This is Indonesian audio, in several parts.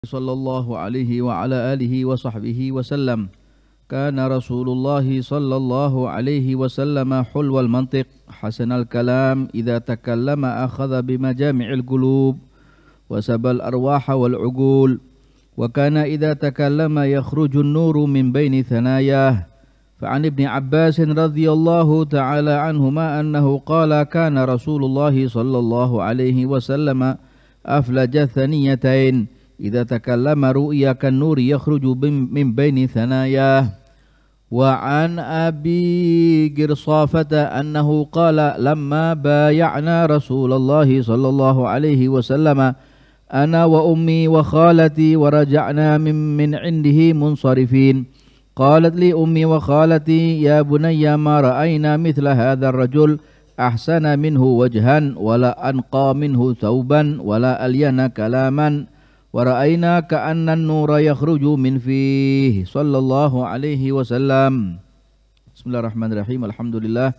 sallallahu alaihi wa ala alihi wa sahbihi wasallam. Kana Rasulullah sallallahu alaihi wasallam hulwal mantiq hasanal kalam idza takallama akhadha bimajami'il qulub wa sabal arwaha wal uqul wa kana idza takallama yakhrujun nuru min baini thanayah. فعن ابن عباس رضي الله تعالى عنهما أنه قال كان رسول الله صلى الله عليه وسلم أفلج ثنيتين إذا تكلم رؤيا كالنور يخرج من بين ثناياه. وعن أبي قرصافة أنه قال لما بايعنا رسول الله صلى الله عليه وسلم أنا وأمي وخالتي ورجعنا من عنده منصرفين قالت لي أمي وخالتي يا بني ما رأينا مثل هذا الرجل أحسن منه وجها ولا أنقى منه ثوبا ولا ألين كلاما ورأينا كأن النور يخرج من فيه صلى الله عليه وسلم. بسم الله الرحمن الرحيم. الحمد لله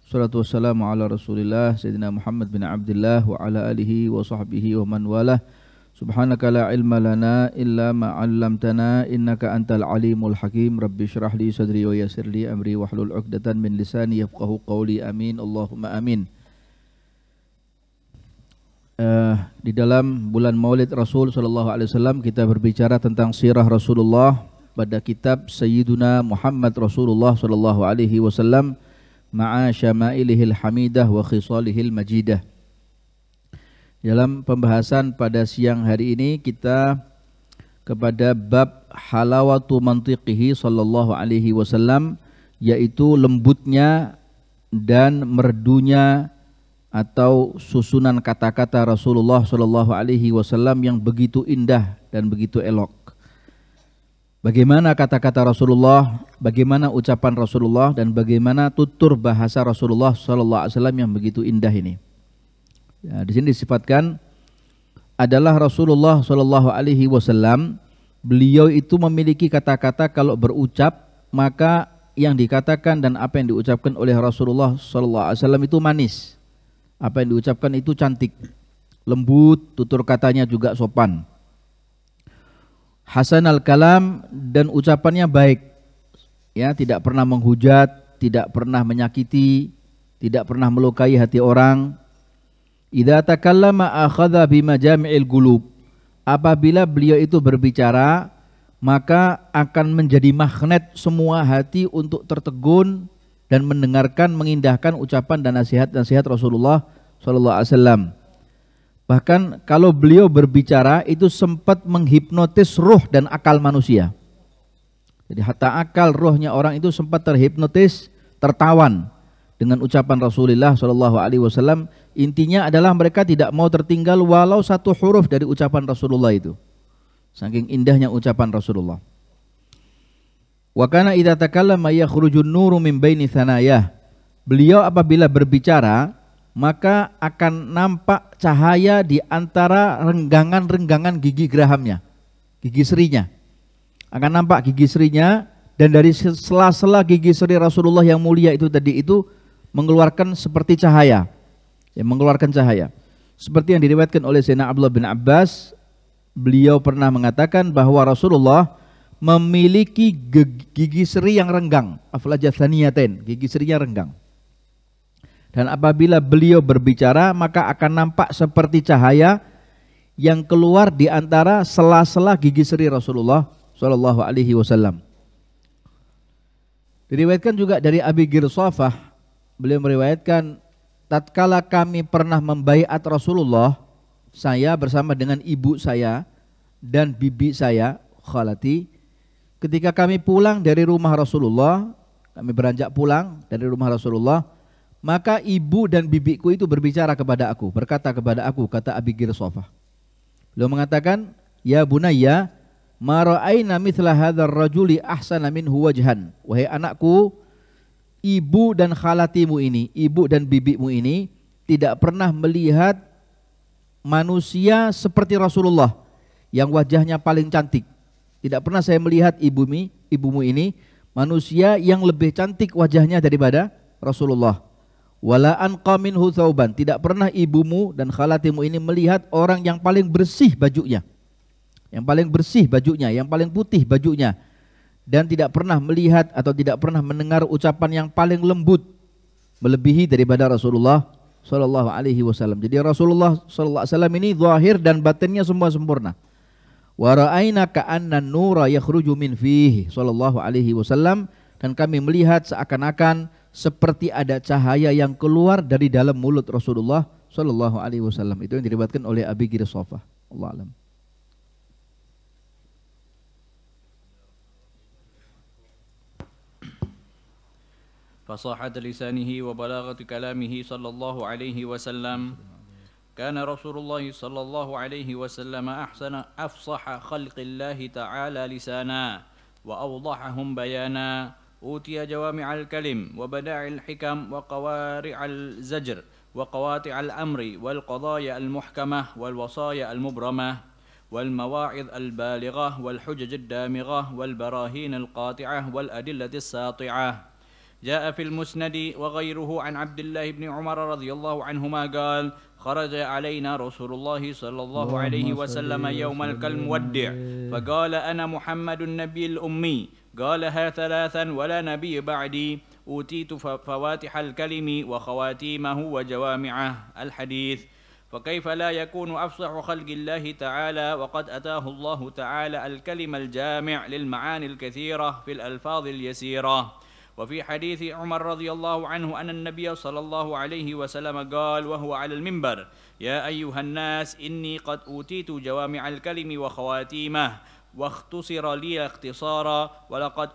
والصلاة والسلام على رسول الله سيدنا محمد بن عبد الله وعلى آله وصحبه ومن والاه. Subhanaka la ilma lana illa ma 'allamtana innaka antal alimul hakim. Rabbi shrah li sadri wa yassir li amri wahlul 'uqdatan min lisani yafqahu qawli. Amin Allahumma amin. Di dalam bulan Maulid Rasul sallallahu alaihi wasallam kita berbicara tentang sirah Rasulullah pada kitab Sayyiduna Muhammad Rasulullah sallallahu alaihi wasallam ma'a syama'ilihil hamidah wa khisalihil majidah. Dalam pembahasan pada siang hari ini kita kepada bab halawatu mantiqihi sallallahu alaihi wasallam, yaitu lembutnya dan merdunya atau susunan kata-kata Rasulullah sallallahu alaihi wasallam yang begitu indah dan begitu elok. Bagaimana kata-kata Rasulullah, bagaimana ucapan Rasulullah, dan bagaimana tutur bahasa Rasulullah sallallahu alaihi wasallam yang begitu indah ini. Ya, di sini disifatkan adalah Rasulullah Shallallahu Alaihi Wasallam. Beliau itu memiliki kata-kata kalau berucap maka yang dikatakan dan apa yang diucapkan oleh Rasulullah Shallallahu Alaihi Wasallam itu manis. Apa yang diucapkan itu cantik, lembut, tutur katanya juga sopan. Hasan al-kalam, dan ucapannya baik. Ya, tidak pernah menghujat, tidak pernah menyakiti, tidak pernah melukai hati orang. Idza takallama akhadha bimajami'il qulub. Apabila beliau itu berbicara, maka akan menjadi magnet semua hati untuk tertegun dan mendengarkan, mengindahkan ucapan dan nasihat-nasihat Rasulullah sallallahu alaihi wasallam. Bahkan kalau beliau berbicara itu sempat menghipnotis ruh dan akal manusia. Jadi hatta akal rohnya orang itu sempat terhipnotis, tertawan dengan ucapan Rasulullah sallallahu alaihi wasallam. Intinya adalah mereka tidak mau tertinggal walau satu huruf dari ucapan Rasulullah itu. Saking indahnya ucapan Rasulullah. Wa kana idza takallama yakhrujun nuru min baini thanayah. Beliau apabila berbicara maka akan nampak cahaya di antara renggangan-renggangan gigi gerahamnya, gigi serinya. Akan nampak gigi serinya, dan dari sela-sela gigi seri Rasulullah yang mulia itu tadi itu mengeluarkan seperti cahaya. Mengeluarkan cahaya. Seperti yang diriwayatkan oleh Sayyidina Abdullah bin Abbas, beliau pernah mengatakan bahwa Rasulullah memiliki gigi seri yang renggang, aflaja thaniyatain, gigi serinya renggang. Dan apabila beliau berbicara maka akan nampak seperti cahaya yang keluar di antara sela-sela gigi seri Rasulullah sallallahu alaihi wasallam. Diriwayatkan juga dari Abi Girsafah, beliau meriwayatkan, tatkala kami pernah membaiat Rasulullah, saya bersama dengan ibu saya dan bibi saya, khalati, ketika kami pulang dari rumah Rasulullah, kami beranjak pulang dari rumah Rasulullah, maka ibu dan bibiku itu berbicara kepada aku, berkata kepada aku, kata Abi Girsafah. Beliau mengatakan, ya bunayya, ma ra'ayna mithla hadzal rajuli ahsana minhu wajhan. Wahai anakku, ibu dan khalatimu ini, ibu dan bibimu ini tidak pernah melihat manusia seperti Rasulullah yang wajahnya paling cantik. Tidak pernah saya melihat ibumu ini manusia yang lebih cantik wajahnya daripada Rasulullah. Wala anqa minhu thauban. Tidak pernah ibumu dan khalatimu ini melihat orang yang paling bersih bajunya. yang paling bersih bajunya, yang paling putih bajunya, dan tidak pernah melihat atau tidak pernah mendengar ucapan yang paling lembut melebihi daripada Rasulullah sallallahu alaihi wasallam. Jadi Rasulullah sallallahu alaihi wasallam ini zahir dan batinnya semua sempurna. Wa ra'aina ka'anna nura yakhruju min fihi sallallahu alaihi wasallam, dan kami melihat seakan-akan seperti ada cahaya yang keluar dari dalam mulut Rasulullah sallallahu alaihi wasallam. Itu yang diriwayatkan oleh Abi Girsafah. Allah alam. فصاحة لسانه وبلاغة كلامه صلى الله عليه وسلم. كان رسول الله صلى الله عليه وسلم أفصح خلق الله تعالى لسانا وأوضحهم بيانا، أوتي جوامع الكلم وبداع الحكم وقوارع الزجر وقواطع الأمر والقضايا المحكمة والوصايا المبرمة والمواعظ البالغة والحجج الدامغة والبراهين القاطعة والأدلة الساطعة. جاء في المسند وغيره عن عبد الله بن عمر رضي الله عنهما قال: خرج علينا رسول الله صلى الله عليه وسلم يوم كالمودع فقال: أنا محمد النبي الأمي، قالها ثلاثا ولا نبي بعدي، أوتيت فواتح الكلم وخواتيمه وجوامعه. الحديث. فكيف لا يكون أفصح خلق الله تعالى وقد أتاه الله تعالى الكلم الجامع للمعاني الكثيرة في الألفاظ اليسيرة. وفي حديث عمر رضي الله عنه أن النبي صلى الله عليه وسلم قال وهو على المنبر: يا أيها الناس إني قد أوتيت جوامع الكلم وخواتيمه واختصر لي اختصارا، ولقد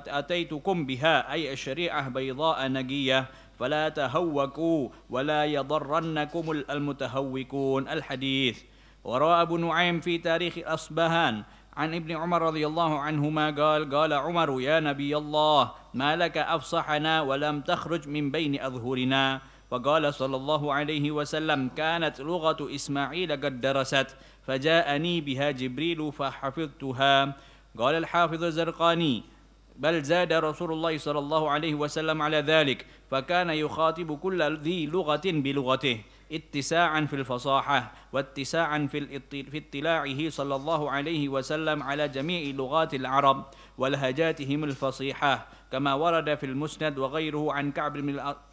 أتيتكم بها أي الشريعة بيضاء نقية، فلا تهوكوا ولا يضرنكم المتهوكون. الحديث. وروى أبو نعيم في تاريخ أصبهان عن ابن عمر رضي الله عنهما قال: قال عمر: يا نبي الله ما لك أفصحنا ولم تخرج من بين أظهرنا؟ فقال صلى الله عليه وسلم: كانت لغة إسماعيل قد درست فجاءني بها جبريل فحفظتها. قال الحافظ الزرقاني: بل زاد رسول الله صلى الله عليه وسلم على ذلك، فكان يخاطب كل ذي لغة بلغته اتساعا في الفصاحة واتساعا في اطلاعه صلى الله عليه وسلم على جميع لغات العرب ولهجاتهم الفصيحة، كما ورد في المسند وغيره عن كعب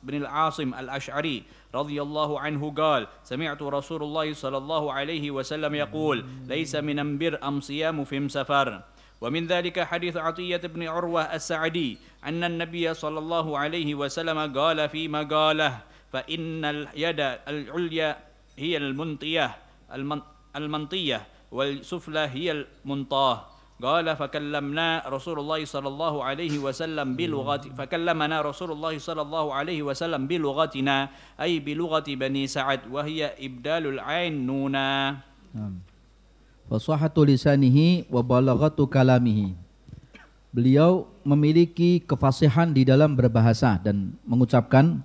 بن العاصم الأشعري رضي الله عنه قال: سمعت رسول الله صلى الله عليه وسلم يقول: ليس من انبر أم صيام فيم سفر. ومن ذلك حديث عطية بن عروة السعدي أن النبي صلى الله عليه وسلم قال فيما قاله: فإن اليد العليا هي المنطية والسفلى هي المنطاة. قال: فكلمنا رسول الله صلى الله عليه وسلم بلغتنا أي بلغة بني سعد، وهي إبدال العين نونا. Fasahatu lisanihi wa balaghatu kalamihi. Beliau memiliki kefasihan di dalam berbahasa dan mengucapkan.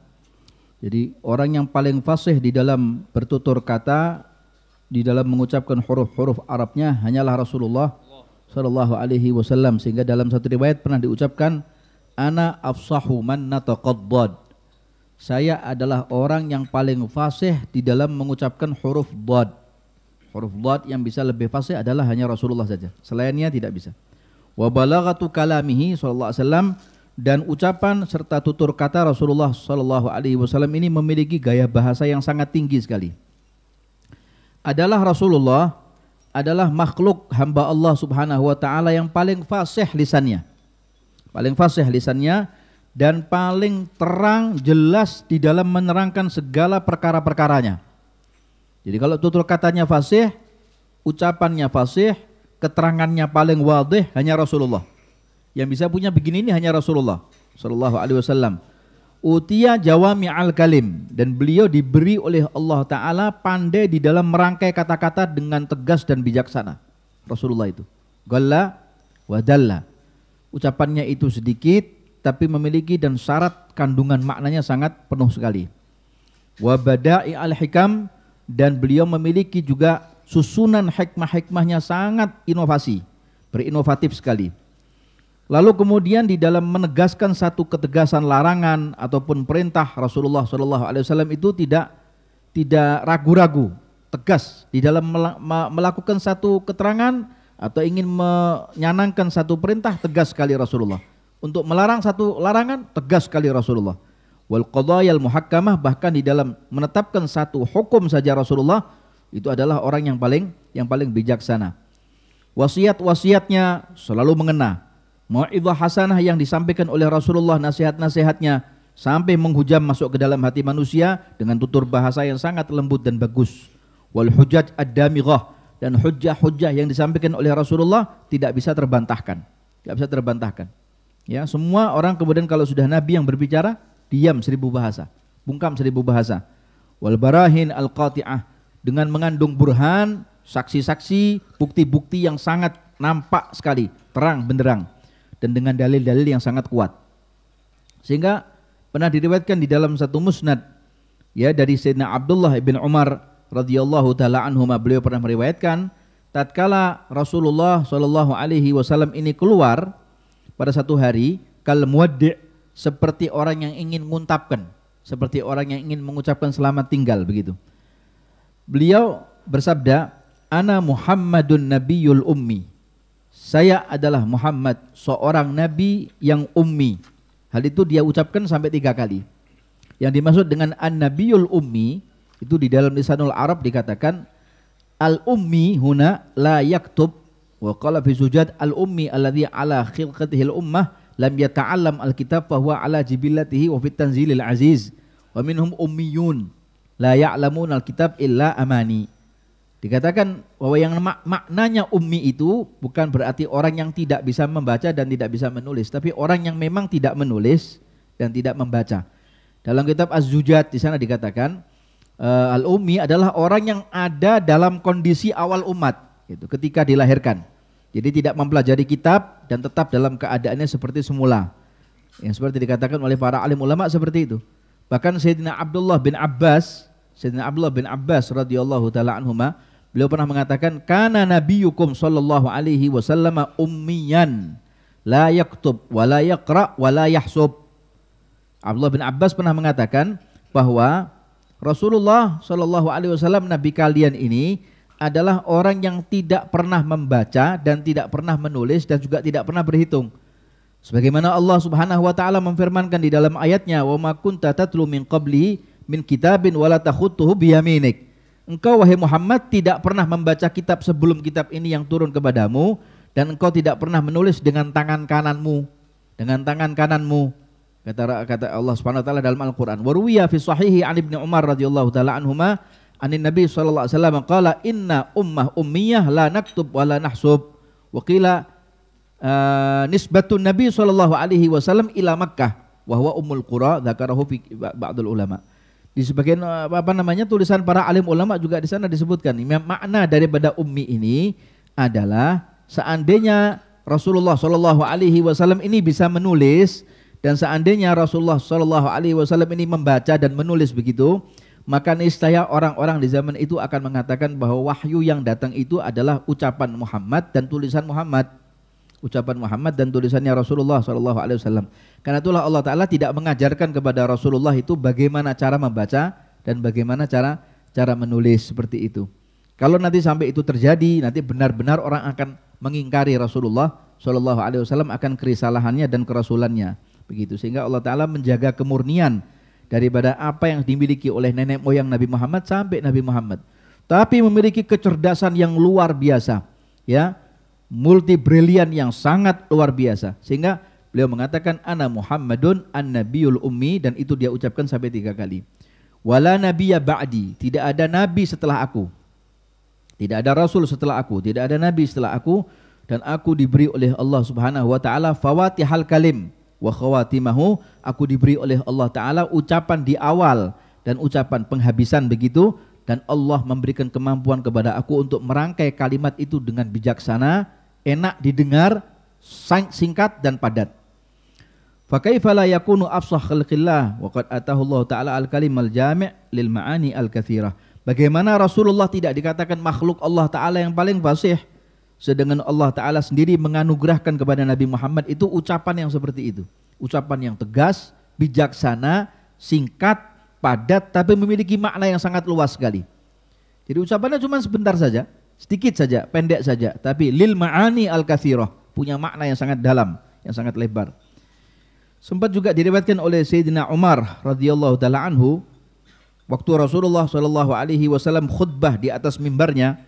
Jadi orang yang paling fasih di dalam bertutur kata, di dalam mengucapkan huruf-huruf Arabnya hanyalah Rasulullah sallallahu alaihi wasallam, sehingga dalam satu riwayat pernah diucapkan, ana afsahu man nataqaddad. Saya adalah orang yang paling fasih di dalam mengucapkan huruf dhad. Huruf dhad yang bisa lebih fasih adalah hanya Rasulullah saja. Selainnya tidak bisa. Wa balaghatu kalamihi sallallahu alaihi wasallam, dan ucapan serta tutur kata Rasulullah sallallahu alaihi wasallam ini memiliki gaya bahasa yang sangat tinggi sekali. Rasulullah adalah makhluk hamba Allah Subhanahu wa taala yang paling fasih lisannya. Paling fasih lisannya dan paling terang jelas di dalam menerangkan segala perkara-perkaranya. Jadi kalau tutur katanya fasih, ucapannya fasih, keterangannya paling wadih hanya Rasulullah. Yang bisa punya begini ini hanya Rasulullah sallallahu alaihi wasallam. Utiya jawami'al kalim, dan beliau diberi oleh Allah taala pandai di dalam merangkai kata-kata dengan tegas dan bijaksana. Rasulullah itu galla wa dalla. Ucapannya itu sedikit tapi memiliki dan syarat kandungan maknanya sangat penuh sekali. Wa bada'i al-hikam, dan beliau memiliki juga susunan hikmah-hikmahnya sangat inovasi, berinovatif sekali. Lalu kemudian di dalam menegaskan satu ketegasan larangan ataupun perintah, Rasulullah SAW itu tidak ragu-ragu, tegas di dalam melakukan satu keterangan atau ingin menyanangkan satu perintah, tegas sekali Rasulullah. Untuk melarang satu larangan, tegas sekali Rasulullah. Wal qadayal muhakkamah, bahkan di dalam menetapkan satu hukum saja Rasulullah itu adalah orang yang paling bijaksana. Wasiat-wasiatnya selalu mengena. Mau'izah hasanah yang disampaikan oleh Rasulullah, nasihat-nasihatnya sampai menghujam masuk ke dalam hati manusia dengan tutur bahasa yang sangat lembut dan bagus. Wal hujaj ad-damighah, dan hujjah-hujjah yang disampaikan oleh Rasulullah tidak bisa terbantahkan. Tidak bisa terbantahkan. Ya, semua orang kemudian kalau sudah Nabi yang berbicara, diam 1000 bahasa, bungkam 1000 bahasa. Wal barahin al-qati'ah, dengan mengandung burhan, saksi-saksi, bukti-bukti yang sangat nampak sekali, terang benderang, dan dengan dalil-dalil yang sangat kuat. Sehingga pernah diriwayatkan di dalam satu musnad ya dari Sayyidina Abdullah bin Umar radhiyallahu taala anhuma, beliau pernah meriwayatkan tatkala Rasulullah sallallahu alaihi wasallam ini keluar pada satu hari, kal muwaddi', seperti orang yang ingin mengucapkan, seperti orang yang ingin mengucapkan selamat tinggal begitu. Beliau bersabda, ana Muhammadun nabiyul ummi, saya adalah Muhammad, seorang nabi yang ummi. Hal itu dia ucapkan sampai 3 kali. Yang dimaksud dengan an-nabiyul ummi itu di dalam lisanul Arab dikatakan al-ummi huna la yaktub, wa qala fi Zujad al-ummi alladhi ala khilqatihi al-ummah lam yata'allam al-kitab fa huwa ala jibillatihi wa fit tanzilil aziz wa minhum ummiyun la ya'lamun al-kitab illa amani. Dikatakan bahwa yang maknanya ummi itu bukan berarti orang yang tidak bisa membaca dan tidak bisa menulis, tapi orang yang memang tidak menulis dan tidak membaca. Dalam kitab Az-Zujad di sana dikatakan al-ummi adalah orang yang ada dalam kondisi awal umat gitu, ketika dilahirkan. Jadi tidak mempelajari kitab dan tetap dalam keadaannya seperti semula. Yang seperti dikatakan oleh para alim ulama seperti itu. Bahkan Sayyidina Abdullah bin Abbas radhiyallahu taala anhuma, beliau pernah mengatakan kana nabiyyukum sallallahu alaihi wasallam ummiyan la yaktub wa la yaqra wa la yahsub. Abdullah bin Abbas pernah mengatakan bahwa Rasulullah sallallahu alaihi wasallam, nabi kalian ini adalah orang yang tidak pernah membaca dan tidak pernah menulis dan juga tidak pernah berhitung. Sebagaimana Allah Subhanahu wa taala memfirmankan di dalam ayatnya, wa ma kunta tatlu min qabli min kitabin wala takhutuhu biyaminik. Engkau wahai Muhammad tidak pernah membaca kitab sebelum kitab ini yang turun kepadamu, dan engkau tidak pernah menulis dengan tangan kananmu. Kata Allah Subhanahu wa taala dalam Al-Qur'an. Wa ruwiya fi sahihi an Ibnu Umar radhiyallahu taala anhuma anin Nabi sallallahu alaihi wasallam qala inna ummah ummiyah la naktub wa la nahsub. Wa qila nisbatun Nabi sallallahu alaihi wasallam ila Makkah wa huwa ummul qura, dzakarahu fi ba'dul ulama. Di sebagian tulisan para alim ulama juga di sana disebutkan makna daripada ummi ini adalah seandainya Rasulullah sallallahu alaihi wasallam ini bisa menulis, dan seandainya Rasulullah sallallahu alaihi wasallam ini membaca dan menulis begitu, maka niscaya orang-orang di zaman itu akan mengatakan bahwa wahyu yang datang itu adalah ucapan Muhammad dan tulisan Muhammad. Ucapan Muhammad dan tulisannya Rasulullah sallallahu alaihi wasallam. Karena itulah Allah Ta'ala tidak mengajarkan kepada Rasulullah itu bagaimana cara membaca dan bagaimana cara menulis seperti itu. Kalau nanti sampai itu terjadi, nanti benar-benar orang akan mengingkari Rasulullah sallallahu alaihi wasallam akan kerisalahannya dan kerasulannya. Begitu, sehingga Allah Ta'ala menjaga kemurnian daripada apa yang dimiliki oleh nenek moyang Nabi Muhammad sampai Nabi Muhammad. Tapi memiliki kecerdasan yang luar biasa, ya, multi brilian yang sangat luar biasa. Sehingga beliau mengatakan ana Muhammadun an-nabiyul ummi, dan itu dia ucapkan sampai 3 kali. Wala nabiyya ba'di, tidak ada nabi setelah aku. Tidak ada rasul setelah aku, tidak ada nabi setelah aku, dan aku diberi oleh Allah Subhanahu wa taala fawatihal kalim wa khawatimahu, aku diberi oleh Allah Ta'ala ucapan di awal dan ucapan penghabisan begitu, dan Allah memberikan kemampuan kepada aku untuk merangkai kalimat itu dengan bijaksana, enak didengar, singkat dan padat. Fa kaifa la yakunu afsah khalqillah wa qad atahu Allah Ta'ala al-kalimal jami' lil ma'ani al-katsirah. Bagaimana Rasulullah tidak dikatakan makhluk Allah Ta'ala yang paling fasih, sedangkan Allah Ta'ala sendiri menganugerahkan kepada Nabi Muhammad itu ucapan yang seperti itu. Ucapan yang tegas, bijaksana, singkat, padat, tapi memiliki makna yang sangat luas sekali. Jadi ucapannya cuma sebentar saja, sedikit saja, pendek saja, tapi lil ma'ani al-katsirah, punya makna yang sangat dalam, yang sangat lebar. Sempat juga diriwayatkan oleh Sayyidina Umar radhiyallahu taala anhu, waktu Rasulullah sallallahu alaihi wasallam khutbah di atas mimbarnya,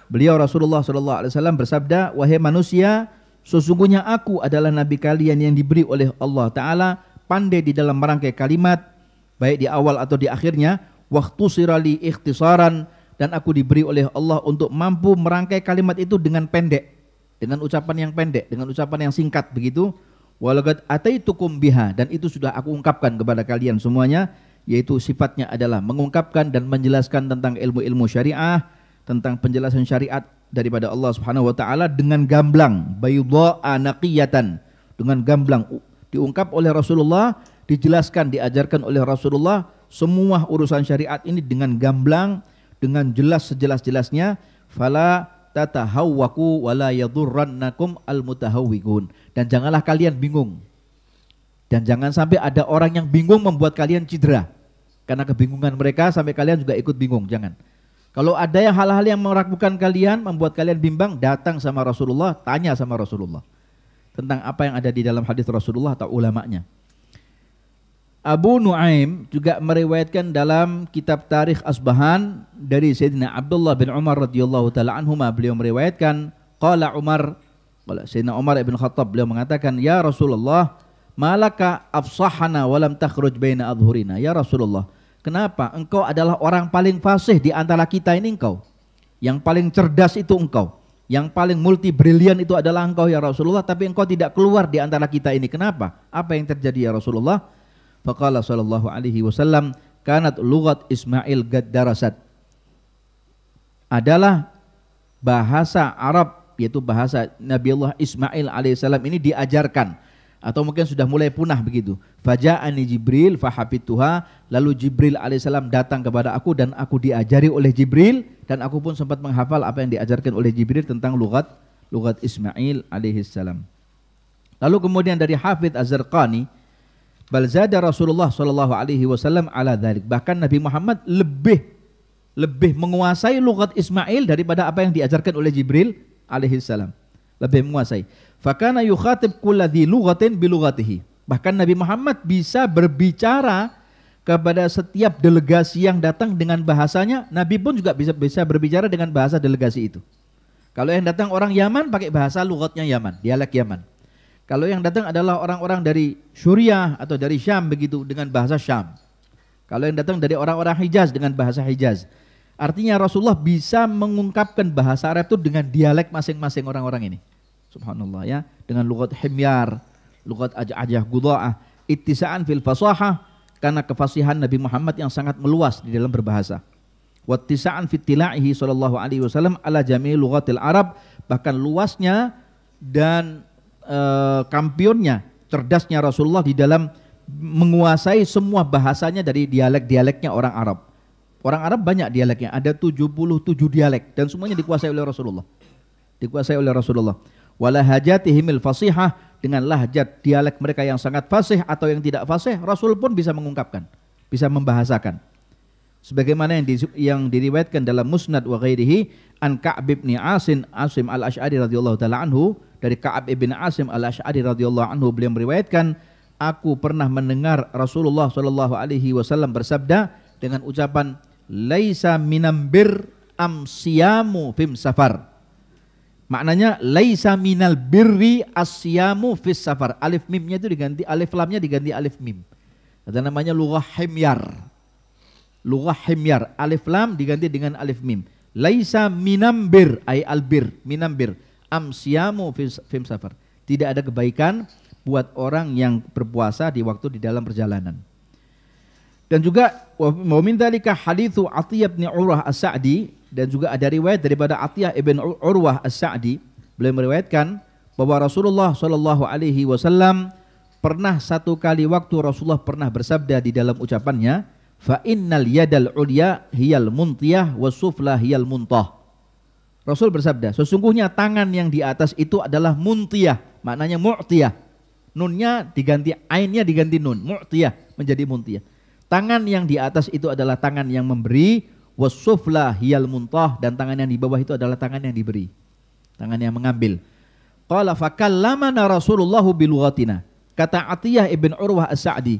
beliau Rasulullah sallallahu alaihi wasallam bersabda, "Wahai manusia, sesungguhnya aku adalah nabi kalian yang diberi oleh Allah taala pandai di dalam merangkai kalimat, baik di awal atau di akhirnya, waktu sirali ikhtisaran, dan aku diberi oleh Allah untuk mampu merangkai kalimat itu dengan pendek, dengan ucapan yang pendek, dengan ucapan yang singkat begitu. Walaqad ataitukum biha, dan itu sudah aku ungkapkan kepada kalian semuanya, yaitu sifatnya adalah mengungkapkan dan menjelaskan tentang ilmu-ilmu syariah, tentang penjelasan syariat daripada Allah Subhanahu wa taala dengan gamblang, baydha'a naqiyatan, dengan gamblang diungkap oleh Rasulullah, dijelaskan, diajarkan oleh Rasulullah semua urusan syariat ini dengan gamblang, dengan jelas sejelas-jelasnya. Fala tatahawwaku wala yadurrannakum almutahawwikun, dan janganlah kalian bingung, dan jangan sampai ada orang yang bingung membuat kalian cedera karena kebingungan mereka sampai kalian juga ikut bingung. Jangan. Kalau ada yang hal-hal yang meragukan kalian, membuat kalian bimbang, datang sama Rasulullah, tanya sama Rasulullah tentang apa yang ada di dalam hadis Rasulullah atau ulamanya. Abu Nuaim juga meriwayatkan dalam kitab Tarikh Asbahan dari Sayyidina Abdullah bin Umar radhiyallahu taala anhuma, beliau meriwayatkan, qala Umar, Sayyidina Umar ibn Khattab, beliau mengatakan, "Ya Rasulullah, malaka afsahana walam takhruj baina adhurina." Ya Rasulullah, kenapa engkau adalah orang paling fasih di antara kita ini, engkau yang paling cerdas itu engkau, yang paling multi brilian itu adalah engkau ya Rasulullah, tapi engkau tidak keluar di antara kita ini. Kenapa? Apa yang terjadi ya Rasulullah? Faqala sallallahu alaihi wasallam, kanat lughat Ismail qad darasat. Adalah bahasa Arab, yaitu bahasa Nabi Allah Ismail alaihissalam ini diajarkan, atau mungkin sudah mulai punah begitu. Faja'ani Jibril fahafidtuha, lalu Jibril alaihissalam datang kepada aku dan aku diajari oleh Jibril, dan aku pun sempat menghafal apa yang diajarkan oleh Jibril tentang lughat Ismail alaihissalam. Lalu kemudian dari Hafidz Az-Zarqani, bal zada Rasulullah sallallahu alaihi wasallam ala dzalik, bahkan Nabi Muhammad lebih menguasai lughat Ismail daripada apa yang diajarkan oleh Jibril alaihi salam, lebih menguasai. Fakana yukhatib kulladzi lughatin bi lughatihi, bahkan Nabi Muhammad bisa berbicara kepada setiap delegasi yang datang dengan bahasanya. Nabi pun juga bisa berbicara dengan bahasa delegasi itu. Kalau yang datang orang Yaman pakai bahasa lughatnya Yaman, dialek Yaman. Kalau yang datang adalah orang-orang dari Suriah atau dari Syam begitu, dengan bahasa Syam. Kalau yang datang dari orang-orang Hijaz dengan bahasa Hijaz. Artinya Rasulullah bisa mengungkapkan bahasa Arab itu dengan dialek masing-masing orang-orang ini. Subhanallah ya, dengan lughat himyar, lughat ajah gudha'ah, ittisa'an fil fasahah, karena kefasihan Nabi Muhammad yang sangat meluas di dalam berbahasa. Wattisa'an fit tila'ihi sallallahu alaihi wasallam ala jami' lughatil Arab, bahkan luasnya dan kampionnya, cerdasnya Rasulullah di dalam menguasai semua bahasanya dari dialek-dialeknya orang Arab. Orang Arab banyak dialeknya, ada 77 dialek dan semuanya dikuasai oleh Rasulullah. Dikuasai oleh Rasulullah. Wala hajatihimil fasihah, dengan lahjat dialek mereka yang sangat fasih atau yang tidak fasih, Rasul pun bisa mengungkapkan, bisa membahasakan. Sebagaimana yang diriwayatkan dalam Musnad wa ghairihi an Ka'b bin Asim al-Asy'ari radhiyallahu taala anhu, dari Ka'ab ibn Asim al-Asy'ari radhiyallahu anhu, beliau meriwayatkan, aku pernah mendengar Rasulullah sallallahu alaihi wasallam bersabda dengan ucapan laisa minam bir am siyamu fim safar. Maknanya laisa minal birri asyamu fis safar. Alif mimnya itu diganti, alif lamnya diganti alif mim. Ada namanya lughah himyar. Lughah himyar, alif lam diganti dengan alif mim. Laisa minam bir ay albir, minam bir am siyamu fim safar. Tidak ada kebaikan buat orang yang berpuasa di waktu di dalam perjalanan. Dan juga wa min dzalika haditsu Atiyah bin Urwah As-Sa'di, dan juga ada riwayat daripada Atiyah ibn Urwah As-Sa'di, beliau meriwayatkan bahwa Rasulullah sallallahu alaihi wasallam pernah satu kali waktu Rasulullah pernah bersabda di dalam ucapannya, fa innal yadal ulya hiyal muntiyah was sufla hiyal muntah. Rasul bersabda, sesungguhnya tangan yang di atas itu adalah muntiyah, maknanya mu'tiyah. Nunnya diganti, ainnya diganti nun, mu'tiyah menjadi muntiyah. Tangan yang di atas itu adalah tangan yang memberi, was-sufla hiyal muntah, dan tangan yang di bawah itu adalah tangan yang diberi, tangan yang mengambil. Qala fakallamana Rasulullah bilughatina. Kata Atiyah ibn Urwah As-Sa'di,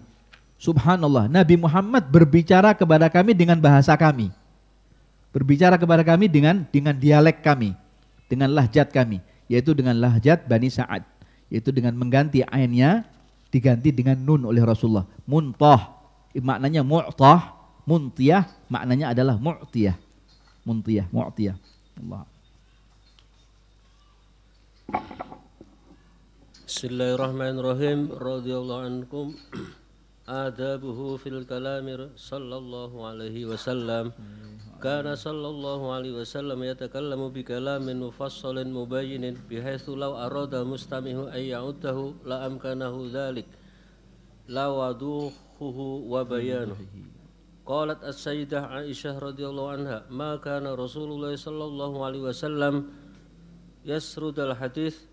subhanallah, Nabi Muhammad berbicara kepada kami dengan bahasa kami. Berbicara kepada kami dengan dialek kami, dengan lahjat kami, yaitu dengan lahjat Bani Sa'ad, yaitu dengan mengganti ainnya diganti dengan nun oleh Rasulullah. Muntah maknanya mu'tah, muntiyah maknanya adalah mu'tiyah. Muntiyah, mu'tiyah. Allah. Bismillahirrahmanirrahim. Radhiyallahu ankum. Adabuhu fil kalami sallallahu alaihi wasallam. Kana sallallahu alaihi wasallam yatakallamu bi kalamin mufassalin mubayyin bihaitsu law arada mustami'u ay ya'uddahu la amkanahu dhalik la waduhu wa bayanuhu. Qalat as-sayyidah Aisyah radhiyallahu anha, ma kana Rasulullah sallallahu alaihi wasallam yasrudul hadits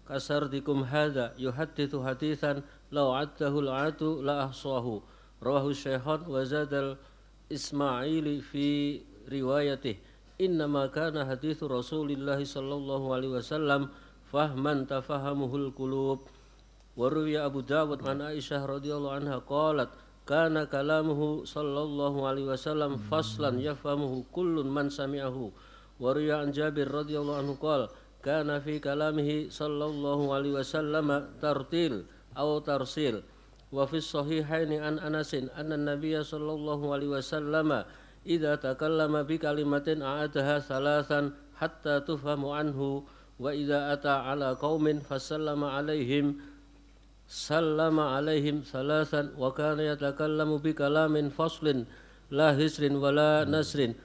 kasardikum hadza yuhaddithu haditsan law addahu al-atu la ahsahu. Rawahu Syaikhan wa zadal Ismaili fi riwayatih innama kana hadithu Rasulillah sallallahu alaihi wasallam fahman tafahamuhul qulub. Wa ruwiya Abu Dawud an Aisyah radhiyallahu anha qalat kana kalamuhu sallallahu alaihi wasallam faslan yafhamuhu kullun man sami'ahu. Wa ruwiya an Jabir radhiyallahu anhu qala kana fi kalamihi sallallahu alaihi wasallam tartil aw tarsil. Wa fi sahihaini an Anasin anna nabiyya sallallahu alaihi wasallam idza takallama bi kalimatin a'adaha thalathan hatta tufhamu anhu wa idza ata ala qaumin fasallama alaihim sallama alaihim thalathan wa kana yatakallamu bi kalamin faslin la hisrin wala nasrin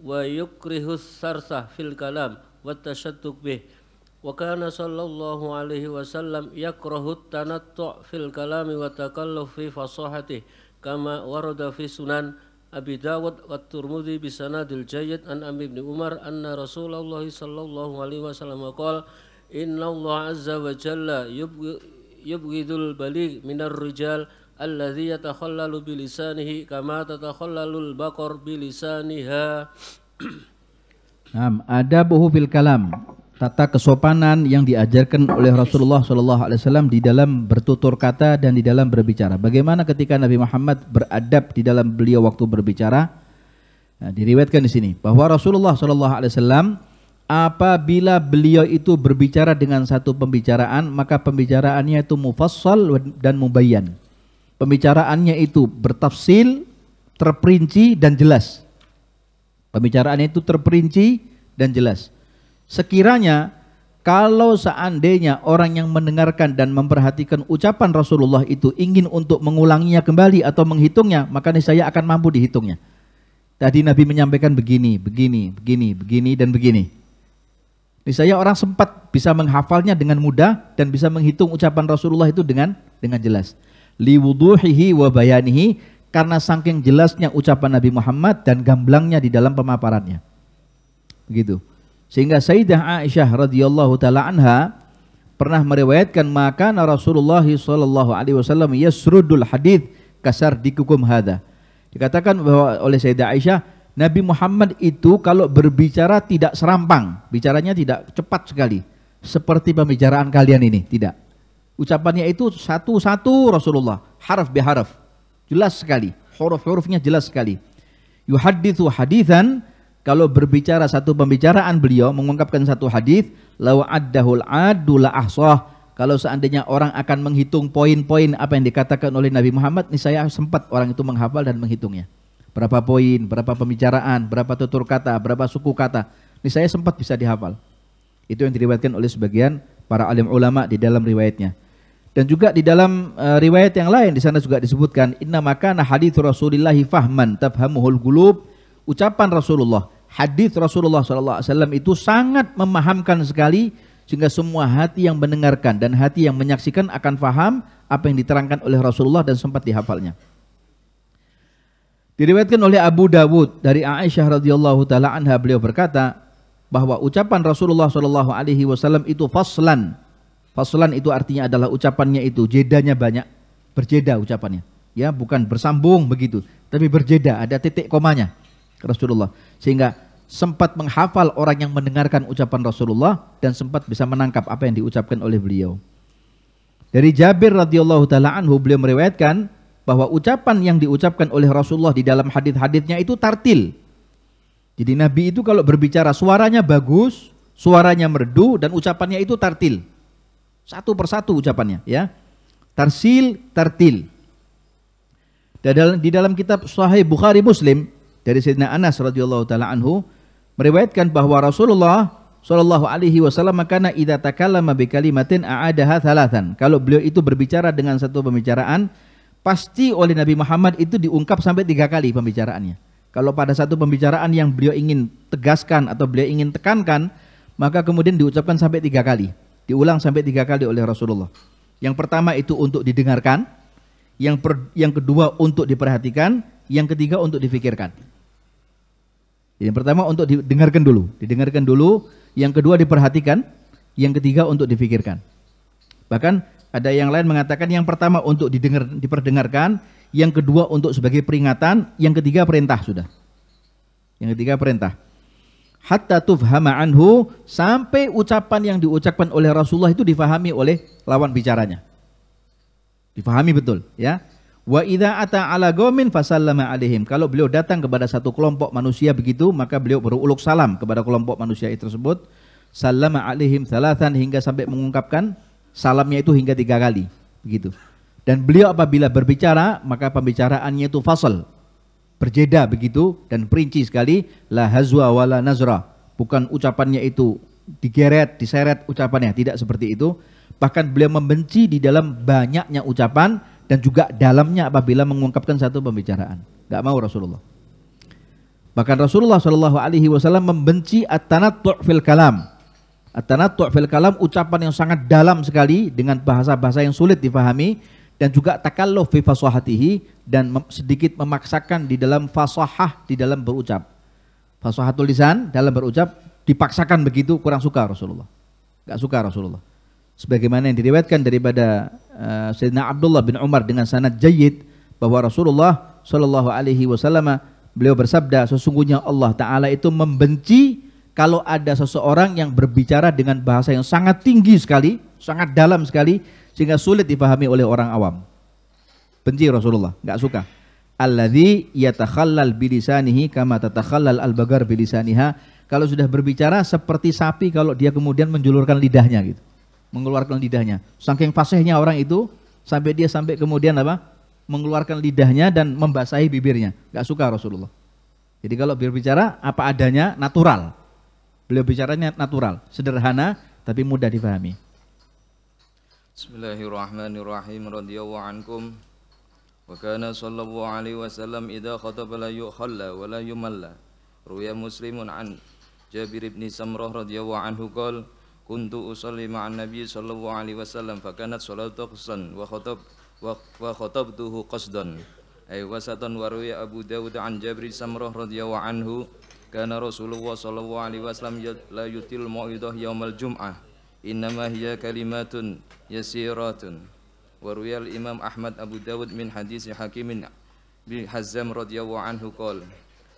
wa yukrihu sarsa fil kalam wa tashadduk bih. Wa kana sallallahu alaihi wasallam yakrahu tanattu' fil kalami wa takalluf fi fasahatihi kama warada fi sunan Abi Dawud wa Tirmidzi bi sanadil jayyid an Abi bin Umar anna Rasulullah sallallahu alaihi wasallam qala inna Allah azza wa jalla yubghidul baligh minar rijal alladhi yatakhallalu bi lisanihi kama tatakhallalul baqar bi lisaniha. Adabuhu fil kalam, tata kesopanan yang diajarkan oleh Rasulullah SAW di dalam bertutur kata dan di dalam berbicara. Bagaimana ketika Nabi Muhammad beradab di dalam beliau waktu berbicara? Nah, diriwayatkan di sini bahwa Rasulullah SAW apabila beliau itu berbicara dengan satu pembicaraan, maka pembicaraannya itu mufassal dan mubayyan. Pembicaraannya itu bertafsil, terperinci dan jelas. Pembicaraannya itu terperinci dan jelas. Sekiranya kalau seandainya orang yang mendengarkan dan memperhatikan ucapan Rasulullah itu ingin untuk mengulanginya kembali atau menghitungnya, maka niscaya akan mampu dihitungnya. Tadi Nabi menyampaikan begini, dan begini. Niscaya orang sempat bisa menghafalnya dengan mudah dan bisa menghitung ucapan Rasulullah itu dengan jelas. Liwuduhihi wa bayanihi, karena saking jelasnya ucapan Nabi Muhammad dan gamblangnya di dalam pemaparannya. Begitu. Sehingga Sayyidah Aisyah radhiyallahu taala anha pernah meriwayatkan maka Rasulullah sallallahu alaihi wasallam yasrudul hadits kasardikukum hadza. Dikatakan bahwa oleh Sayyidah Aisyah, Nabi Muhammad itu kalau berbicara tidak serampang, bicaranya tidak cepat sekali seperti pembicaraan kalian ini, tidak. Ucapannya itu satu-satu Rasulullah, harf biharf. Jelas sekali, huruf-hurufnya jelas sekali. Yuhadditsu haditsan, kalau berbicara satu pembicaraan beliau mengungkapkan satu hadis, law addahul adu la ahsah, kalau seandainya orang akan menghitung poin-poin apa yang dikatakan oleh Nabi Muhammad, niscaya sempat orang itu menghafal dan menghitungnya. Berapa poin, berapa pembicaraan, berapa tutur kata, berapa suku kata, niscaya sempat bisa dihafal. Itu yang diriwayatkan oleh sebagian para alim ulama di dalam riwayatnya. Dan juga di dalam riwayat yang lain di sana juga disebutkan inna makana hadits Rasulillah fahman tafhamuhul qulub. Ucapan Rasulullah, hadis Rasulullah SAW itu sangat memahamkan sekali sehingga semua hati yang mendengarkan dan hati yang menyaksikan akan faham apa yang diterangkan oleh Rasulullah dan sempat dihafalnya. Diriwayatkan oleh Abu Dawud dari Aisyah radhiyallahu taala anha, beliau berkata bahwa ucapan Rasulullah SAW itu faslan. Faslan itu artinya adalah ucapannya itu jedanya banyak, berjeda ucapannya. Ya, bukan bersambung begitu, tapi berjeda, ada titik komanya. Rasulullah. Sehingga sempat menghafal orang yang mendengarkan ucapan Rasulullah dan sempat bisa menangkap apa yang diucapkan oleh beliau. Dari Jabir radhiyallahu taala anhu, beliau meriwayatkan bahwa ucapan yang diucapkan oleh Rasulullah di dalam hadis-hadisnya itu tartil. Jadi Nabi itu kalau berbicara suaranya bagus, suaranya merdu dan ucapannya itu tartil. Satu persatu ucapannya, ya. Tarsil, tartil. Di dalam kitab Sahih Bukhari Muslim dari Sayyidina Anas radhiyallahu taala anhu meriwayatkan bahwa Rasulullah sallallahu alaihi wasallam kana idza takallama bi kalimatin a'adaha thalathan. Kalau beliau itu berbicara dengan satu pembicaraan, pasti oleh Nabi Muhammad itu diungkap sampai 3 kali pembicaraannya. Kalau pada satu pembicaraan yang beliau ingin tegaskan atau beliau ingin tekankan, maka kemudian diucapkan sampai 3 kali. Diulang sampai 3 kali oleh Rasulullah. Yang pertama itu untuk didengarkan, yang kedua untuk diperhatikan, yang ketiga untuk difikirkan. Yang pertama untuk didengarkan dulu, yang kedua diperhatikan, yang ketiga untuk difikirkan. Bahkan ada yang lain mengatakan yang pertama untuk diperdengarkan, yang kedua untuk sebagai peringatan, yang ketiga perintah sudah. Yang ketiga perintah. Hatta tufhama anhu, sampai ucapan yang diucapkan oleh Rasulullah itu difahami oleh lawan bicaranya. Difahami betul, ya. Wa idza ata ala qaumin fasallama alaihim. Kalau beliau datang kepada satu kelompok manusia begitu, maka beliau beruluk salam kepada kelompok manusia itu tersebut. Sallama alaihim thalathan, hingga sampai mengungkapkan salamnya itu hingga 3 kali, begitu. Dan beliau apabila berbicara, maka pembicaraannya itu fasal, berjeda begitu dan perinci sekali, la hazwa wala nazra. Bukan ucapannya itu digeret, diseret ucapannya, tidak seperti itu. Bahkan beliau membenci di dalam banyaknya ucapan dan juga dalamnya apabila mengungkapkan satu pembicaraan. Enggak mau Rasulullah. Bahkan Rasulullah Shallallahu alaihi wasallam membenci at-tanattu' fil kalam. At-tanattu' fil kalam, ucapan yang sangat dalam sekali dengan bahasa-bahasa yang sulit difahami, dan juga takalluf fi fasahatihi, dan sedikit memaksakan di dalam fasahah di dalam berucap. Fasahatul lisan dalam berucap dipaksakan begitu, kurang suka Rasulullah. Enggak suka Rasulullah. Sebagaimana yang diriwayatkan daripada Sayyidina Abdullah bin Umar dengan sanad jayyid bahwa Rasulullah sallallahu alaihi wasallam beliau bersabda, sesungguhnya Allah taala itu membenci kalau ada seseorang yang berbicara dengan bahasa yang sangat tinggi sekali, sangat dalam sekali sehingga sulit dipahami oleh orang awam. Benci Rasulullah, enggak suka. Alladzi yatakhallal bilisanihi kama tatakhallal al-bagar bilisaniha. Kalau sudah berbicara seperti sapi kalau dia kemudian menjulurkan lidahnya gitu. Mengeluarkan lidahnya. Saking fasihnya orang itu sampai dia kemudian apa? Mengeluarkan lidahnya dan membasahi bibirnya. Enggak suka Rasulullah. Jadi kalau berbicara apa adanya, natural. Beliau bicaranya natural, sederhana tapi mudah difahami. Bismillahirrahmanirrahim. Radhiyallahu ankum. Wa kana sallallahu alaihi wasallam idza khataba la yukhalla wa la yumalla. Ruya Muslimun an Jabir bin Samrah radhiyallahu anhu qala kuntu usalli ma'an nabiy sallallahu alaihi wasallam fa kanat salatu qasdan wa khatabtuhu qasdan ay wasatan. Wa ruya Abu Dawud an Jabir bin Samrah radhiyallahu anhu kana Rasulullah sallallahu alaihi wasallam la yutil mau'idah yaumal jum'ah innama hiya kalimatun yasiratun. Wa ruya al-Imam Ahmad Abu Dawud min hadis Hakim bin Hazzam radhiyallahu anhu qala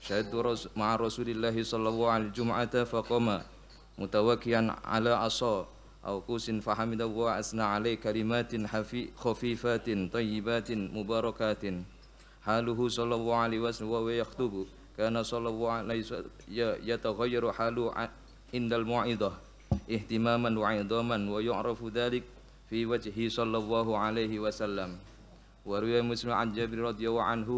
syahidtu ma'a Rasulillahi sallallahu alaihi jum'ata faqama mutawakkian ala asa aw qusin fahamidahu wa asna alai kalimatin khafifatin tayyibatin mubarakatin. Haluhu sallallahu alaihi wasallam wa yaktubu kana sallallahu alaihi wasallam yataghayyaru halu indal mu'idah ihtimaman wa idaman wa yu'rafu dhalik fi wajhi sallallahu alaihi wasallam. Wa riwayat Muslim an Jabir radhiyallahu anhu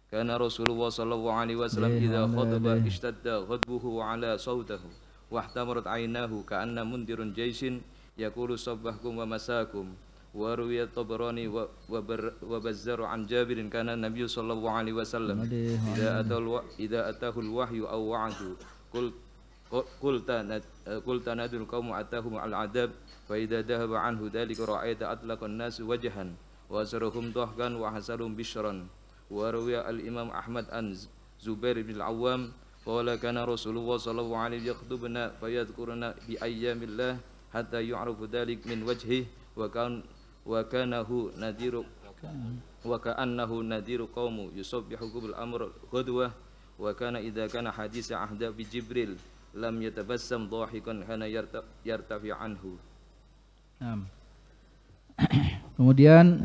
kana Rasulullah sallallahu alaihi wasallam idza khataba ishtadda ghadbuhu ala sautahu wahtamarat aynahu ka'anna mundirun jaisin yaqulu sabbahkum wa masakum. Wa ruwiya Tabarani wa Bazzar an Jabirin kana Nabi sallallahu alaihi wasallam idza atahu al-wahyu aw wa'du qulta nadul qawmu atahum al-adab fa idza dhahaba anhu dhalika ra'aita atlaqan nas wajhan wa asruhum dhahkan wa hasarum bishran. Wa ruwiya al-Imam Ahmad an Zubair bin al-Awwam qala kana Rasulullah sallallahu alaihi yakhtubuna fayadhkuruna bi ayyamillah hatta yu'rafu dhalik min wajhihi wa kanahu nadiru wa ka'annahu nadiru qaumu yusabbihu bil amr ghadwa wa kana idza kana hadis ahda bi Jibril lam yatabassam dhahikan hana yartafi anhu. Kemudian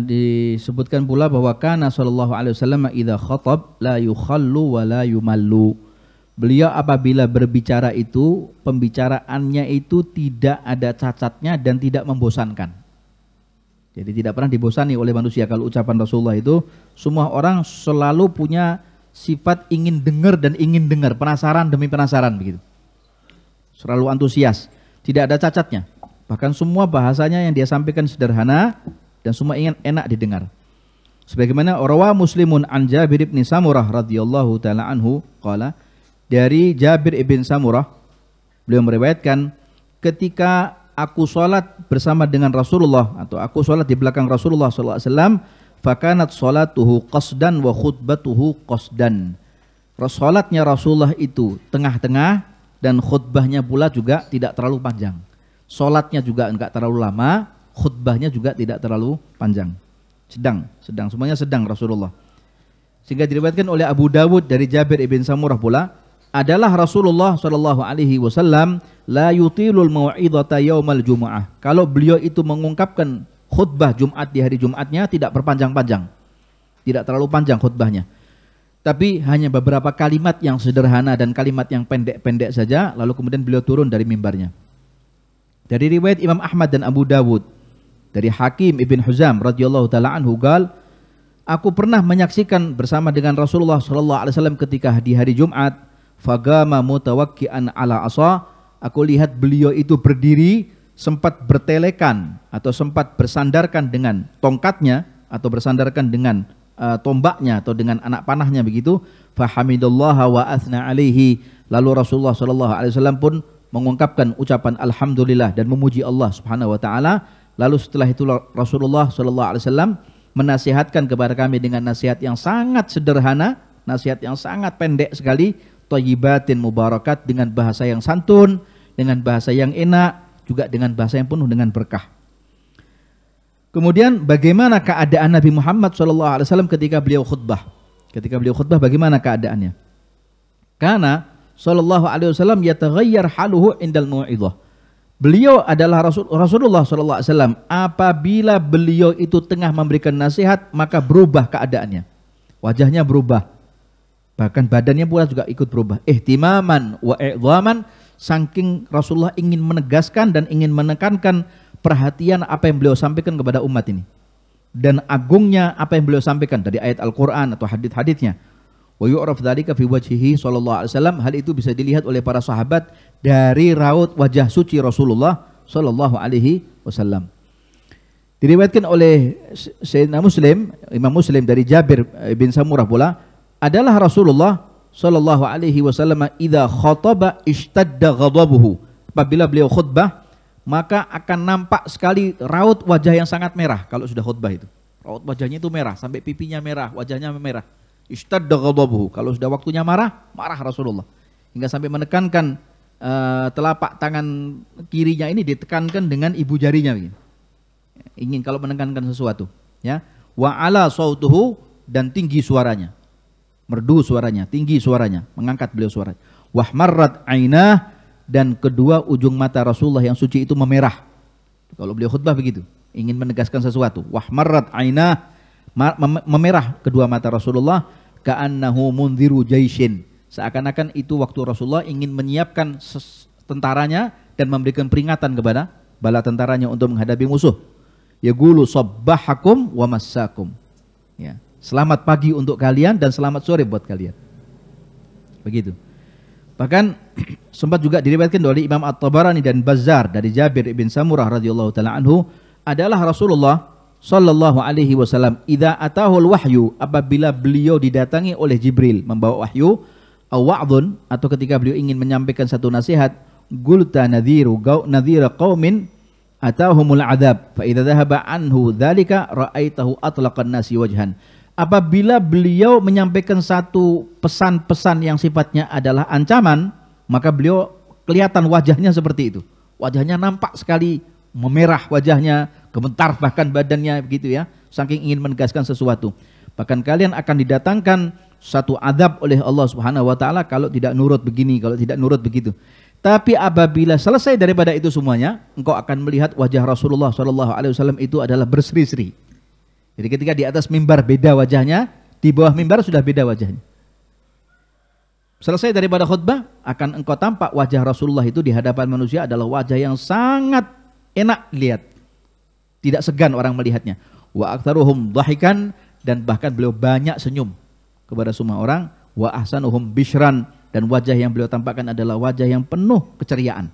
disebutkan pula bahwa kana sallallahu alaihi wasallam idza khatab la yukhallu wa la yumallu. Beliau apabila berbicara itu, pembicaraannya itu tidak ada cacatnya dan tidak membosankan. Jadi tidak pernah dibosani oleh manusia. Kalau ucapan Rasulullah itu, semua orang selalu punya sifat ingin dengar dan ingin dengar, penasaran demi penasaran begitu. Selalu antusias, tidak ada cacatnya. Bahkan semua bahasanya yang dia sampaikan sederhana dan semua ingin enak didengar. Sebagaimana rawa Muslimun an Jabir bin Samurah radhiyallahu taala anhu qala, dari Jabir ibn Samurah beliau meriwayatkan, ketika aku sholat bersama dengan Rasulullah atau aku sholat di belakang Rasulullah sallallahu alaihi wasallam, fakanat sholatuhu qasdan wa khutbatuhu qasdan. Salatnya Rasulullah itu tengah-tengah dan khutbahnya pula juga tidak terlalu panjang. Salatnya juga enggak terlalu lama, khutbahnya juga tidak terlalu panjang. Sedang, semuanya sedang Rasulullah. Sehingga diriwayatkan oleh Abu Dawud dari Jabir ibn Samurah pula, adalah Rasulullah sallallahu alaihi wasallam la yutilul mau'idhata yaumal jumu'ah. Kalau beliau itu mengungkapkan khutbah Jumat di hari Jumatnya tidak berpanjang-panjang. Tidak terlalu panjang khutbahnya. Tapi hanya beberapa kalimat yang sederhana dan kalimat yang pendek-pendek saja, lalu kemudian beliau turun dari mimbarnya. Dari riwayat Imam Ahmad dan Abu Dawud dari Hakim ibn Huzam radhiyallahu taala anhu gal, aku pernah menyaksikan bersama dengan Rasulullah sallallahu alaihi wasallam ketika di hari Jumat, fagama mutawakki'an ala asa, aku lihat beliau itu berdiri sempat bertelekan atau sempat bersandarkan dengan tongkatnya atau bersandarkan dengan tombaknya atau dengan anak panahnya begitu. Fahamidallaha wa athna alaihi, lalu Rasulullah sallallahu alaihi wasallam pun mengungkapkan ucapan alhamdulillah dan memuji Allah Subhanahu wa taala. Lalu setelah itu Rasulullah sallallahu alaihi wasallam menasihatkan kepada kami dengan nasihat yang sangat sederhana, nasihat yang sangat pendek sekali, thayyibatin mubarakat, dengan bahasa yang santun, dengan bahasa yang enak, juga dengan bahasa yang penuh dengan berkah. Kemudian bagaimana keadaan Nabi Muhammad SAW ketika beliau khutbah? Ketika beliau khutbah bagaimana keadaannya? Karena sallallahu alaihi wasallam yataghayyar haluhu indal mau'idhah. Beliau adalah Rasulullah sallallahu alaihi wasallam, apabila beliau itu tengah memberikan nasihat maka berubah keadaannya. Wajahnya berubah. Bahkan badannya pula juga ikut berubah. Ihtimaman wa i'dhaman, saking Rasulullah ingin menegaskan dan ingin menekankan perhatian apa yang beliau sampaikan kepada umat ini. Dan agungnya apa yang beliau sampaikan dari ayat Al-Quran atau hadits-haditsnya. Wa yu'raf dzalika fi wajhihi sallallahu alaihi wasallam, hal itu bisa dilihat oleh para sahabat dari raut wajah suci Rasulullah sallallahu alaihi wasallam. Diriwayatkan oleh Sayyidina Muslim, Imam Muslim dari Jabir bin Samurah pula, adalah Rasulullah sallallahu alaihi wasallam idza khataba ishtadda ghadabuhu. Apabila beliau khutbah maka akan nampak sekali raut wajah yang sangat merah kalau sudah khutbah itu. Raut wajahnya itu merah sampai pipinya merah, wajahnya merah. Ishtadda ghadabuhu, kalau sudah waktunya marah, marah Rasulullah. Hingga sampai menekankan telapak tangan kirinya ini ditekankan dengan ibu jarinya begini. Ingin kalau menekankan sesuatu, ya. Wa ala sautuhu, dan tinggi suaranya. Merdu suaranya, tinggi suaranya, mengangkat beliau suaranya. Wahmarrat ainah, dan kedua ujung mata Rasulullah yang suci itu memerah. Kalau beliau khutbah begitu, ingin menegaskan sesuatu. Wahmarrat ainah, memerah kedua mata Rasulullah, ka'annahu mundhiru jaishin, seakan-akan itu waktu Rasulullah ingin menyiapkan tentaranya dan memberikan peringatan kepada bala tentaranya untuk menghadapi musuh. Yaqulu sabbahakum wa massakum, ya, selamat pagi untuk kalian dan selamat sore buat kalian. Begitu. Bahkan sempat juga diriwayatkan oleh Imam At-Tabarani dan Bazzar dari Jabir bin Samurah radhiyallahu taala anhu, adalah Rasulullah sallallahu alaihi wasallam idza atahul wahyu, apabila beliau didatangi oleh Jibril membawa wahyu, wa'dhun, atau ketika beliau ingin menyampaikan satu nasihat, qulta nadhira qaumin atahumul adzab fa idza dhahaba anhu dzalika ra'aitahu atlaqan nasi wajhan. Apabila beliau menyampaikan satu pesan-pesan yang sifatnya adalah ancaman, maka beliau kelihatan wajahnya seperti itu. Wajahnya nampak sekali memerah wajahnya, gemetar bahkan badannya begitu ya, saking ingin menegaskan sesuatu. Bahkan kalian akan didatangkan satu adab oleh Allah Subhanahu wa taala kalau tidak nurut begini, kalau tidak nurut begitu. Tapi apabila selesai daripada itu semuanya, engkau akan melihat wajah Rasulullah SAW itu adalah berseri-seri. Jadi ketika di atas mimbar beda wajahnya, di bawah mimbar sudah beda wajahnya. Selesai daripada khutbah, akan engkau tampak wajah Rasulullah itu di hadapan manusia adalah wajah yang sangat enak dilihat. Tidak segan orang melihatnya. Wa aktsaruhum dhahikan, dan bahkan beliau banyak senyum kepada semua orang. Wa ahsanuhum bishran, dan wajah yang beliau tampakkan adalah wajah yang penuh keceriaan.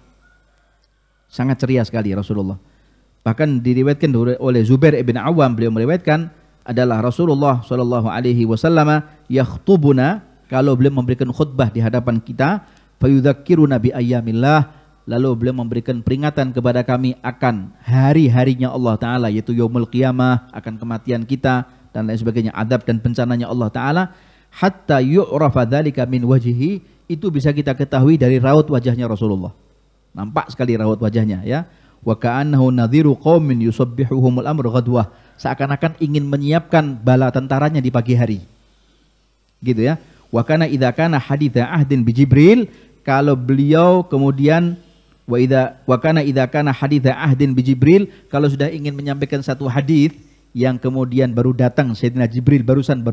Sangat ceria sekali Rasulullah. Bahkan diriwayatkan oleh Zubair ibn Awam, beliau meriwayatkan adalah Rasulullah SAW yakhtubuna, kalau beliau memberikan khutbah di hadapan kita, fayudzakkiruna bi ayyamillah, lalu beliau memberikan peringatan kepada kami akan hari-harinya Allah Ta'ala, yaitu yaumul qiyamah, akan kematian kita dan lain sebagainya, adab dan bencananya Allah Ta'ala. Hatta yu'rafa dzalika min wajhihi, itu bisa kita ketahui dari raut wajahnya Rasulullah. Nampak sekali raut wajahnya ya. Wa ka'annahu nadhiru qaumin yusabbihuhumul amru ghadwah, seakan-akan ingin menyiapkan bala tentaranya di pagi hari. Gitu ya. Wa kana idza kana haditha ahdin bi Jibril, kalau beliau kemudian wa kana idza kana haditha ahdin bi Jibril, kalau sudah ingin menyampaikan satu hadis yang kemudian baru datang Sayyidina Jibril, barusan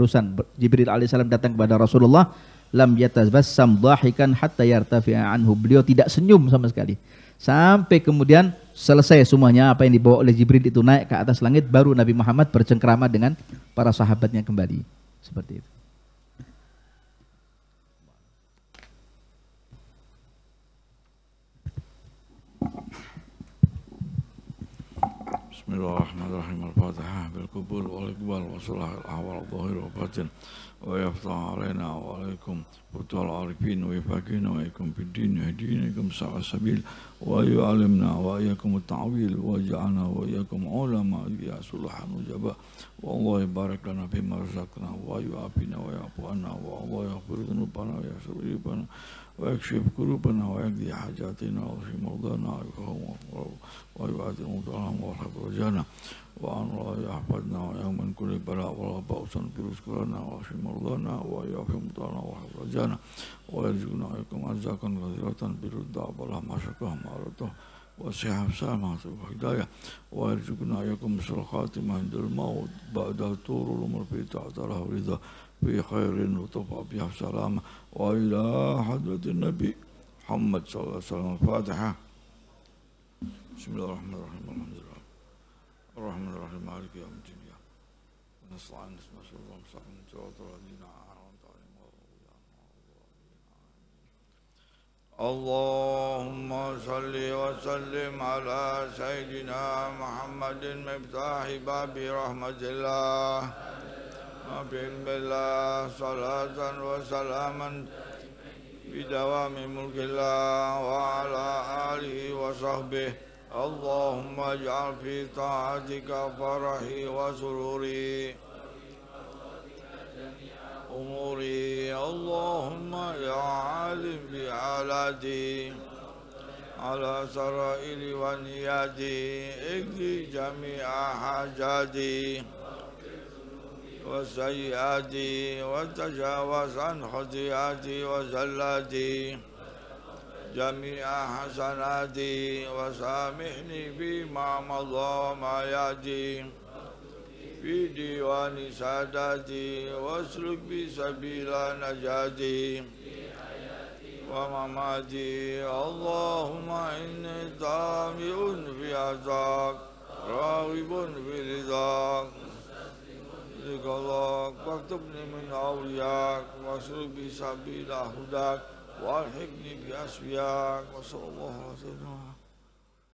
Jibril alaihissalam datang kepada Rasulullah, lam yatabassam dhahikan hatta yartafi'a anhu, beliau tidak senyum sama sekali sampai kemudian selesai semuanya apa yang dibawa oleh Jibril itu naik ke atas langit, baru Nabi Muhammad bercengkrama dengan para sahabatnya kembali. Seperti itu. Bismillahirrahmanirrahim. Al-Fatihah bil qabul wal iqbal wa salahul ahwal dhahir wa batin wa yaftah alaina wa alaikum futul arifin wa yafaqina wa ikum fid din yahdinikum sa'a sabil wa yu'allimna wa iyyakum at-ta'wil wa ja'alna wa iyyakum ulama ya sulhan wajaba wallahi barak lana fi ma razaqna wa yu'afina wa ya'fuana wa Allah yaghfir dhunubana wa yaghfir dhunubana wa yakshif qulubana wa yaqdi hajatina wa fi mawdana wa yu'ati mawdana wa rajana wa an la yahfadna wa yawman kulli bala wa ba'usan firuskurana wa fi mawdana wa yaghfir mawdana wa rajana wa yarzuqna yakum arzakan kathiratan birudda bala masyakah ma'aratah wa sihab sama wa hidayah wa yarzuqna yakum sulkhatimah indal maut ba'da turul umur fi ta'atalah ridha في خير وطفى بها السلامة وإلى حضرة النبي محمد صلى الله عليه وسلم. الفاتحة. بسم الله الرحمن الرحيم. الحمد لله الرحمن الرحيم مالك يوم الدين ونستعين نسأل الله مستقيم صراط الذين أنعمت عليهم اللهم صل وسلم على سيدنا محمد مفتاح باب رحمة الله بسم الله صلاة وسلاما بدوام ملك الله وعلى آله وصحبه. اللهم اجعل في طاعتك فرحي وسروري أموري. اللهم يا عالم بحالاتي على سرائري ونياتي اقضي جميع حاجاتي وسيئاتي وتجاوز عن خطيئاتي وزلاتي جميع حسناتي وسامحني فيما مضى وما يأتي في ديوان ساداتي واسلك بي سبيل نجاتي ومماتي. اللهم إني طامع في عطاك راغب في رضاك لقضاك واكتبني من أولياك واسلك بي سبيل هداك والحقني بأسفياك. وصلى الله على سيدنا